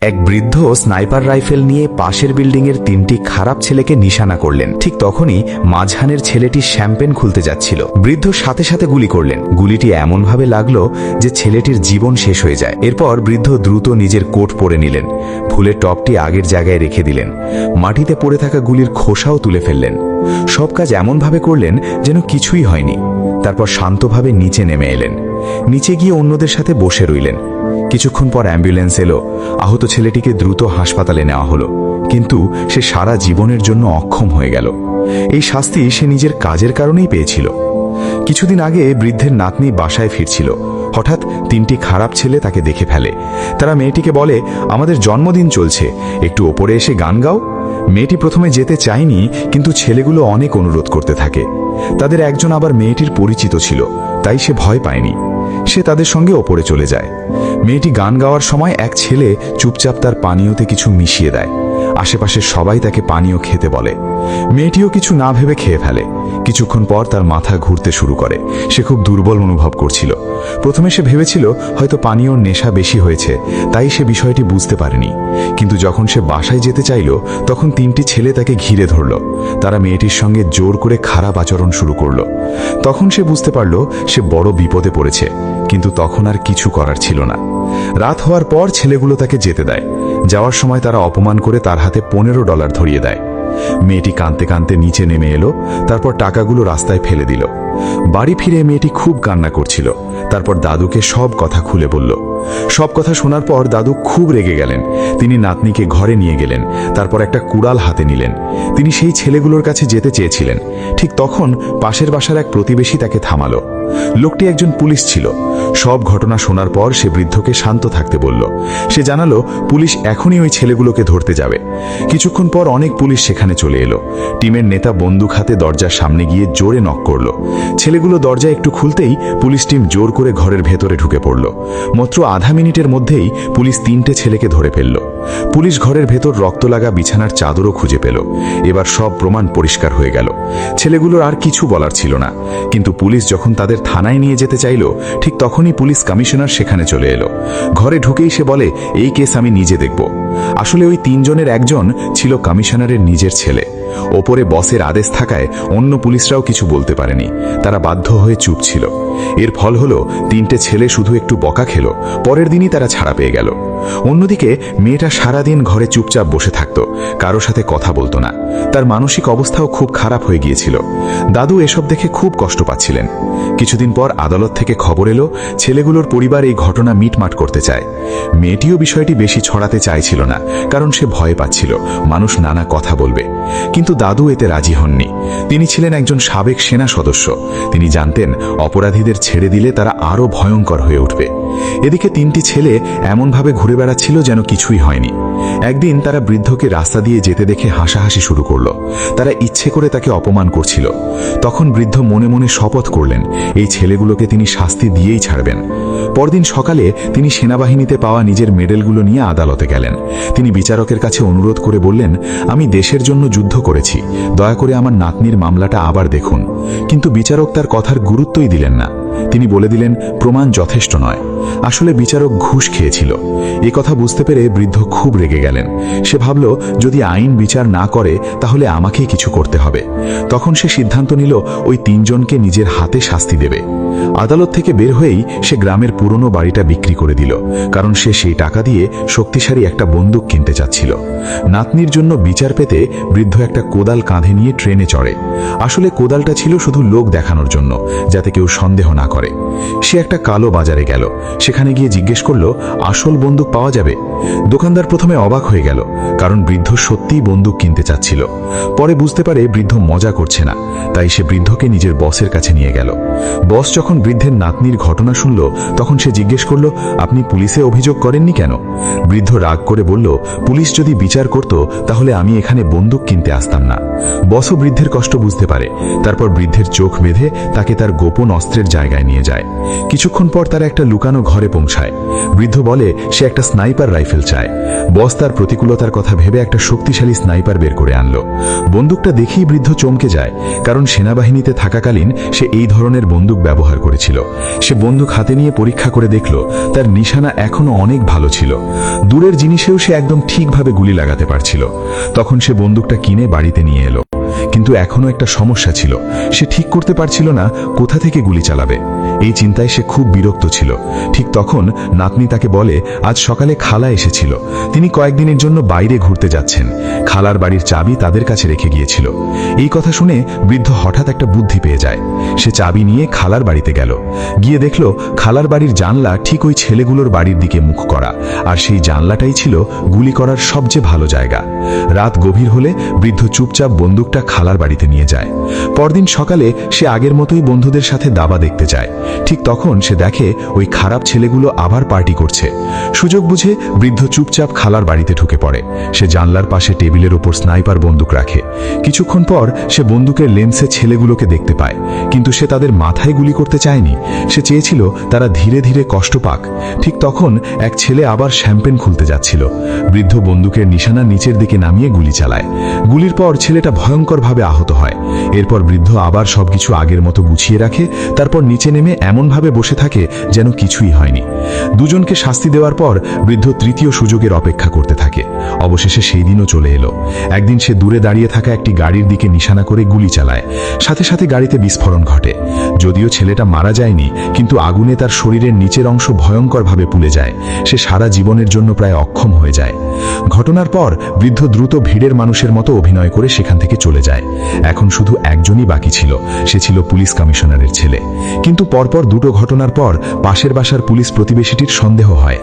এক বৃদ্ধ sniper rifle নিয়ে পাশের বিল্ডিংয়ের 3টি খারাপ ছেলেকে নিশানা করলেন। ঠিক তখনই মাঝখানের ছেলেটি শ্যাম্পেন খুলতে যাচ্ছিল। বৃদ্ধ সাথে সাথে গুলি করলেন। গুলিটি এমনভাবে লাগলো যে ছেলেটির জীবন শেষ হয়ে যায়। এরপর বৃদ্ধ দ্রুত নিজের কোট পরে নিলেন, ফুলের টপটি আগের জায়গায় রেখে দিলেন, মাটিতে পড়ে থাকা গুলির খোসাও তুলে ফেললেন। সব কাজ এমনভাবে করলেন যেন কিছুই হয়নি। তারপর শান্তভাবে নিচে নেমে এলেন। নিচে গিয়ে অন্যদের সাথে বসে রইলেন। কিছুক্ষণ পর অ্যাম্বুলেন্স এলো। আহত ছেলেটিকে দ্রুত হাসপাতালে নেওয়া হলো, কিন্তু সে সারা জীবনের জন্য অক্ষম হয়ে গেল। এই শাস্তি সে নিজের কাজের কারণেই পেয়েছিল। কিছুদিন আগে বৃদ্ধের নাতনি বাসায় ফিরছিল। হঠাৎ 3টি খারাপ ছেলে তাকে দেখে ফেলে। তারা মেয়েটিকে বলে, আমাদের জন্মদিন চলছে, একটু ওপরে এসে গান গাও। মেয়েটি প্রথমে যেতে চায়নি, কিন্তু ছেলেগুলো অনেক অনুরোধ করতে থাকে। তাদের একজন আবার মেয়েটির পরিচিত ছিল, তাই সে ভয় পায়নি। সে তাদের সঙ্গে ওপরে চলে যায়। মেয়েটি গান গাওয়ার সময় এক ছেলে চুপচাপ তার পানীয়তে কিছু মিশিয়ে দেয়। আশেপাশের সবাই তাকে পানীয় খেতে বলে। মেয়েটিও কিছু না ভেবে খেয়ে ফেলে। কিছুক্ষণ পর তার মাথা ঘুরতে শুরু করে। সে খুব দুর্বল অনুভব করছিল। প্রথমে সে ভেবেছিল হয়তো পানীয়র নেশা বেশি হয়েছে, তাই সে বিষয়টি বুঝতে পারেনি। কিন্তু যখন সে বাসায় যেতে চাইল, তখন 3টি ছেলে তাকে ঘিরে ধরল। তারা মেয়েটির সঙ্গে জোর করে খারাপ আচরণ শুরু করল। তখন সে বুঝতে পারল সে বড় বিপদে পড়েছে, কিন্তু তখন আর কিছু করার ছিল না। রাত হওয়ার পর ছেলেগুলো তাকে যেতে দেয়। যাওয়ার সময় তারা অপমান করে তার হাতে $15 ধরিয়ে দেয়। মেয়েটি কাঁদতে কাঁদতে নিচে নেমে এলো, তারপর টাকাগুলো রাস্তায় ফেলে দিল। বাড়ি ফিরে মেয়েটি খুব কান্না করছিল। তারপর দাদুকে সব কথা খুলে বলল। সব কথা শোনার পর দাদু খুব রেগে গেলেন। তিনি নাতনিকে ঘরে নিয়ে গেলেন। তারপর একটা কুড়াল হাতে নিলেন। তিনি সেই ছেলেগুলোর কাছে যেতে চেয়েছিলেন। ঠিক তখন পাশের বাসার এক প্রতিবেশী তাকে থামালো। লোকটি একজন পুলিশ ছিল। সব ঘটনা শোনার পর সে বৃদ্ধকে শান্ত থাকতে বলল। সে জানালো পুলিশ এখনই ওই ছেলেগুলোকে ধরতে যাবে। কিছুক্ষণ পর অনেক পুলিশ সেখানে চলে এলো। টিমের নেতা বন্দুক হাতে দরজার সামনে গিয়ে জোরে নক করল। ছেলেগুলো দরজা একটু খুলতেই পুলিশ টিম জোর করে ঘরের ভেতরে ঢুকে পড়ল। মাত্র আধা মিনিটের মধ্যেই পুলিশ 3টে ছেলেকে ধরে ফেলল। পুলিশ ঘরের ভেতর রক্ত লাগা বিছানার চাদরও খুঁজে পেল। এবার সব প্রমাণ পরিষ্কার হয়ে গেল। ছেলেগুলোর আর কিছু বলার ছিল না। কিন্তু পুলিশ যখন তাদের থানায় নিয়ে যেতে চাইল, ঠিক তখনই পুলিশ কমিশনার সেখানে চলে এলো। ঘরে ঢুকেই সে বলে, এই কেস আমি নিজে দেখব। আসলে ওই 3 জনের একজন ছিল কমিশনারের নিজের ছেলে। ওপরে বসের আদেশ থাকায় অন্য পুলিশরাও কিছু বলতে পারেনি। তারা বাধ্য হয়ে চুপ ছিল। এর ফল হলো 3টে ছেলে শুধু একটু বকা খেল। পরের দিনই তারা ছাড়া পেয়ে গেল। অন্যদিকে মেয়েটা সারাদিন ঘরে চুপচাপ বসে থাকত, কারো সাথে কথা বলতো না। তার মানসিক অবস্থাও খুব খারাপ হয়ে গিয়েছিল। দাদু এসব দেখে খুব কষ্ট পাচ্ছিলেন। কিছুদিন পর আদালত থেকে খবর এলো ছেলেগুলোর পরিবার এই ঘটনা মিটমাট করতে চায়। মেয়েটিও বিষয়টি বেশি ছড়াতে চাইছিল না, কারণ সে ভয় পাচ্ছিল মানুষ নানা কথা বলবে। কিন্তু দাদু এতে রাজি হননি। তিনি ছিলেন একজন সাবেক সেনা সদস্য। তিনি জানতেন অপরাধীদের ছেড়ে দিলে তারা আরো ভয়ঙ্কর হয়ে উঠবে। এদিকে 3টি ছেলে এমনভাবে ঘুরে বেড়াচ্ছিল যেন কিছুই হয়নি। একদিন তারা বৃদ্ধকে রাস্তা দিয়ে যেতে দেখে হাসাহাসি শুরু করল। তারা ইচ্ছে করে তাকে অপমান করছিল। তখন বৃদ্ধ মনে মনে শপথ করলেন এই ছেলেগুলোকে তিনি শাস্তি দিয়েই ছাড়বেন। পরদিন সকালে তিনি সেনাবাহিনীতে পাওয়া নিজের মেডেলগুলো নিয়ে আদালতে গেলেন। তিনি বিচারকের কাছে অনুরোধ করে বললেন, আমি দেশের জন্য যুদ্ধ করেছি, দয়া করে আমার নাতনির মামলাটা আবার দেখুন। কিন্তু বিচারক তার কথার গুরুত্বই দিলেন না। তিনি বলে দিলেন প্রমাণ যথেষ্ট নয়। আসলে বিচারক ঘুষ খেয়েছিল। এ কথা বুঝতে পেরে বৃদ্ধ খুব রেগে গেলেন। সে ভাবল যদি আইন বিচার না করে তাহলে আমাকেই কিছু করতে হবে। তখন সে সিদ্ধান্ত নিল ওই 3 জনকে নিজের হাতে শাস্তি দেবে। আদালত থেকে বের হয়েই সে গ্রামের পুরনো বাড়িটা বিক্রি করে দিল, কারণ সে সেই টাকা দিয়ে শক্তিশালী একটা বন্দুক কিনতে চাচ্ছিল। নাতনির জন্য বিচার পেতে বৃদ্ধ একটা কোদাল কাঁধে নিয়ে ট্রেনে চড়ে। আসলে কোদালটা ছিল শুধু লোক দেখানোর জন্য, যাতে কেউ সন্দেহ না করে। সে একটা কালো বাজারে গেল। সেখানে গিয়ে জিজ্ঞেস করলো আসল বন্দুক পাওয়া যাবে। দোকানদার প্রথমে অবাক হয়ে গেল, কারণ বৃদ্ধ সত্যিই বন্দুক কিনতে চাচ্ছিল। পরে বুঝতে পারে বৃদ্ধ মজা করছে না, তাই সে বৃদ্ধকে নিজের বসের কাছে নিয়ে গেল। বস যখন বৃদ্ধের নাতনির ঘটনা শুনল, তখন সে জিজ্ঞেস করল, আপনি পুলিশে অভিযোগ করেননি কেন? বৃদ্ধ রাগ করে বলল, পুলিশ যদি বিচার করত তাহলে আমি এখানে বন্দুক কিনতে আসতাম না। বসও বৃদ্ধের কষ্ট বুঝতে পারে। তারপর বৃদ্ধের চোখ বেঁধে তাকে তার গোপন অস্ত্রের জায়গায় নিয়ে যায়। যায়। কিছুক্ষণ পর তারা একটা লুকানো ঘরে পৌঁছায়। বৃদ্ধ বলে সে একটা স্নাইপার রাইফেল চায়। বস তার প্রতিকূলতার কথা ভেবে একটা শক্তিশালী স্নাইপার বের করে আনলো। বন্দুকটা দেখেই বৃদ্ধ চমকে যায়, কারণ সেনাবাহিনীতে থাকাকালীন সে এই ধরনের বন্দুক ব্যবহার করেছিল। সে বন্দুক হাতে নিয়ে পরীক্ষা করে দেখল তার নিশানা এখনো অনেক ভালো ছিল। দূরের জিনিসেও সে একদম ঠিকভাবে গুলি লাগাতে পারছিল। তখন সে বন্দুকটা কিনে বাড়িতে নিয়ে এলো। কিন্তু এখনো একটা সমস্যা ছিল, সে ঠিক করতে পারছিল না কোথা থেকে গুলি চালাবে। এই চিন্তায় সে খুব বিরক্ত ছিল। ঠিক তখন নাতনি তাকে বলে আজ সকালে খালা এসেছিল, তিনি কয়েকদিনের জন্য বাইরে ঘুরতে যাচ্ছেন। খালার বাড়ির চাবি তাদের কাছে রেখে গিয়েছিল। এই কথা শুনে বৃদ্ধ হঠাৎ একটা বুদ্ধি পেয়ে যায়। সে চাবি নিয়ে খালার বাড়িতে গেল। গিয়ে দেখল খালার বাড়ির জানলা ঠিক ওই ছেলেগুলোর বাড়ির দিকে মুখ করা, আর সেই জানলাটাই ছিল গুলি করার সবচেয়ে ভালো জায়গা। রাত গভীর হলে বৃদ্ধ চুপচাপ বন্দুকটা খালার বাড়িতে নিয়ে যায়। পরদিন সকালে সে আগের মতোই বন্ধুদের সাথে দাবা দেখতে যায়। ঠিক তখন সে দেখে ওই খারাপ ছেলেগুলো আবার পার্টি করছে। সুযোগ বুঝে বৃদ্ধ চুপচাপ খালার বাড়িতে ঢুকে পড়ে। সে জানলার পাশে টেবিলের ওপর স্নাইপার বন্দুক রাখে। কিছুক্ষণ পর সে বন্দুকের লেন্সে ছেলেগুলোকে দেখতে পায়, কিন্তু সে তাদের মাথায় গুলি করতে চায়নি। সে চেয়েছিল তারা ধীরে ধীরে কষ্ট পাক। ঠিক তখন এক ছেলে আবার শ্যাম্পেন খুলতে যাচ্ছিল। বৃদ্ধ বন্দুকের নিশানা নিচের দিকে নামিয়ে গুলি চালায়। গুলির পর ছেলেটা ভয়ঙ্করভাবে আহত হয়। এরপর বৃদ্ধ আবার সবকিছু আগের মতো গুছিয়ে রাখে, তারপর নিচে নেমে এমনভাবে বসে থাকে যেন কিছুই হয়নি। দুজনকে শাস্তি দেওয়ার পর বৃদ্ধ তৃতীয় সুযোগের অপেক্ষা করতে থাকে। অবশেষে সেই দিনও চলে এলো। একদিন সে দূরে দাঁড়িয়ে থাকা একটি গাড়ির দিকে নিশানা করে গুলি চালায়। সাথে সাথে গাড়িতে বিস্ফোরণ ঘটে। যদিও ছেলেটা মারা যায়নি, কিন্তু আগুনে তার শরীরের নিচের অংশ ভয়ঙ্করভাবে পুড়ে যায়। সে সারা জীবনের জন্য প্রায় অক্ষম হয়ে যায়। ঘটনার পর বৃদ্ধ দ্রুত ভিড়ের মানুষের মতো অভিনয় করে সেখান থেকে চলে যায়। এখন শুধু একজনই বাকি ছিল, সে ছিল পুলিশ কমিশনারের ছেলে। কিন্তু পরপর দুটো ঘটনার পর পাশের বাসার পুলিশ প্রতিবেশীটির সন্দেহ হয়।